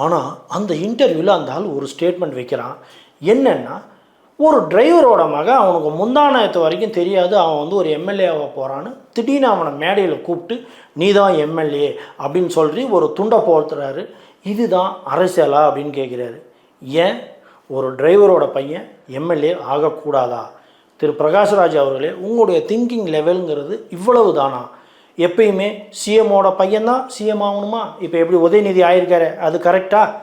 ஆனால் அந்த இன்டர்வியூவில் அந்த ஆள் ஒரு ஸ்டேட்மெண்ட் வைக்கிறான். என்னென்னா, ஒரு டிரைவரோட மகன் அவனுக்கு முந்தானத்து வரைக்கும் தெரியாது, அவன் வந்து ஒரு எம்எல்ஏவாக போகிறான்னு திடீர்னு அவனை மேடையில் கூப்பிட்டு நீ தான் எம்எல்ஏ அப்படின்னு சொல்லி ஒரு துண்டை போத்துறாரு. இதுதான் அரசியலா அப்படின்னு கேட்குறாரு. ஏன் ஒரு டிரைவரோட பையன் எம்எல்ஏ ஆகக்கூடாதா? திரு பிரகாஷ்ராஜ் அவர்களே, உங்களுடைய திங்கிங் லெவலுங்கிறது இவ்வளவு தானா? எப்பயுமே சிஎம்மோட பையன்தான் சிஎம் ஆகணுமா? இப்போ எப்படி உதயநிதி ஆயிருக்காரு, அது கரெக்டாக?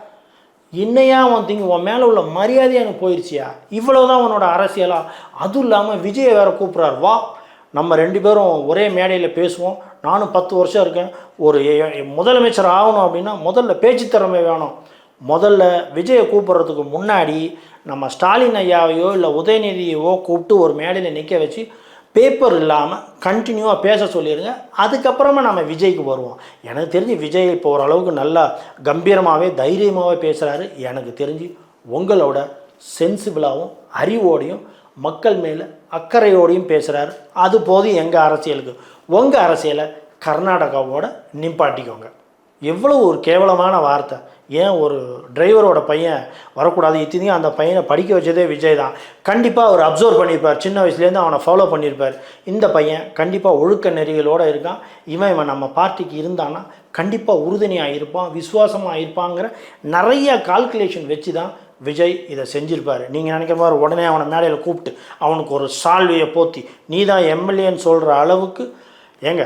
என்னையா அவன் உன் மேலே உள்ள மரியாதை எனக்கு போயிடுச்சியா? இவ்வளோ தான் அவனோட அரசியலா? அதுவும் இல்லாமல் விஜயை வேறு கூப்பிட்றாரு, வா நம்ம 2 பேரும் ஒரே மேடையில் பேசுவோம், நானும் 10 வருஷம் இருக்கேன், ஒரு முதலமைச்சர் ஆகணும் அப்படின்னா முதல்ல பேச்சு திறமை வேணும். முதல்ல விஜயை கூப்பிட்றதுக்கு முன்னாடி நம்ம ஸ்டாலின் ஐயாவையோ இல்லை உதயநிதியவோ கூப்பிட்டு ஒரு மேடையில் நிற்க வச்சு பேப்பர் இல்லாமல் கண்டினியூவாக பேச சொல்லிடுங்க. அதுக்கப்புறமா நம்ம விஜய்க்கு வருவோம். எனக்கு தெரிஞ்சு விஜய் இப்போ ஓரளவுக்கு நல்லா கம்பீரமாகவே தைரியமாகவே பேசுகிறாரு. எனக்கு தெரிஞ்சு உங்களோட சென்சிபிளாகவும் அறிவோடையும் மக்கள் மேலே அக்கறையோடையும் பேசுகிறாரு. அது போதும் எங்கள் அரசியலுக்கு. உங்கள் அரசியலை கர்நாடகாவோட நிப்பாட்டிக்கோங்க. எவ்வளோ ஒரு கேவலமான வார்த்தை! ஏன் ஒரு டிரைவரோட பையன் வரக்கூடாது? இத்தனையும் அந்த பையனை படிக்க வச்சதே விஜய் தான். கண்டிப்பாக அவர் அப்சர்வ் பண்ணியிருப்பார், சின்ன வயசுலேருந்து அவனை ஃபாலோ பண்ணியிருப்பார். இந்த பையன் கண்டிப்பாக ஒழுக்க நெறிகளோடு இருக்கான். இவன் நம்ம பார்ட்டிக்கு இருந்தான்னா கண்டிப்பாக உறுதுணையாக இருப்பான், விசுவாசமாக இருப்பாங்கிற நிறைய கால்குலேஷன் வச்சு தான் விஜய் இதை செஞ்சுருப்பார். நீங்கள் நினைக்கிற மாதிரி உடனே அவனை மேடையில் கூப்பிட்டு அவனுக்கு ஒரு சால்வையை போற்றி நீ தான் எம்எல்ஏன்னு சொல்கிற அளவுக்கு ஏங்க,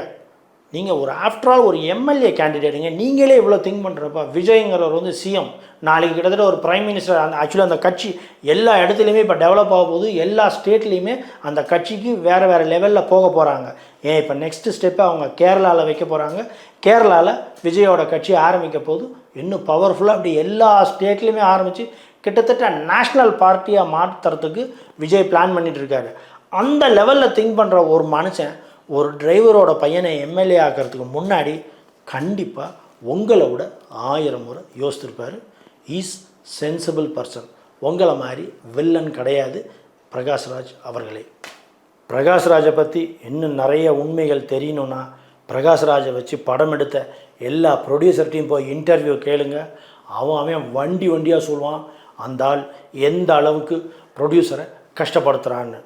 நீங்கள் ஒரு ஆஃப்டர் ஆல் ஒரு எம்எல்ஏ கேண்டிடேட்டுங்க. நீங்களே இவ்வளோ திங்க் பண்ணுறப்ப விஜய்ங்கிறவர் வந்து சிஎம், நாளைக்கு கிட்டத்தட்ட ஒரு பிரைம் மினிஸ்டர். அந்த ஆக்சுவலி அந்த கட்சி எல்லா இடத்துலையுமே இப்போ டெவலப் ஆக போகுது. எல்லா ஸ்டேட்லேயுமே அந்த கட்சிக்கு வேறு வேறு லெவலில் போக போகிறாங்க. ஏன் இப்போ நெக்ஸ்ட்டு ஸ்டெப்பை அவங்க கேரளாவில் வைக்க போகிறாங்க. கேரளாவில் விஜயோட கட்சி ஆரம்பிக்க போது இன்னும் பவர்ஃபுல்லாக அப்படி எல்லா ஸ்டேட்லேயுமே ஆரம்பித்து கிட்டத்தட்ட நேஷ்னல் பார்ட்டியாக மாற்றுறதுக்கு விஜய் பிளான் பண்ணிகிட்ருக்காரு. அந்த லெவலில் திங்க் பண்ணுற ஒரு மனுஷன் ஒரு டிரைவரோட பையனை எம்எல்ஏ ஆக்கிறதுக்கு முன்னாடி கண்டிப்பாக உங்களை விட 1000 முறை யோசித்திருப்பார். Is sensible person. உங்களை மாதிரி வில்லன் கிடையாது பிரகாஷ்ராஜ் அவர்களே. பிரகாஷ்ராஜை பற்றி இன்னும் நிறைய உண்மைகள் தெரியணுன்னா பிரகாஷ்ராஜை வச்சு படம் எடுத்த எல்லா ப்ரொடியூசர்ட்டையும் போய் இன்டர்வியூ கேளுங்க. அவன் வண்டியாக சொல்லுவான் அந்த ஆள் எந்த அளவுக்கு ப்ரொடியூசரை கஷ்டப்படுத்துகிறான்னு.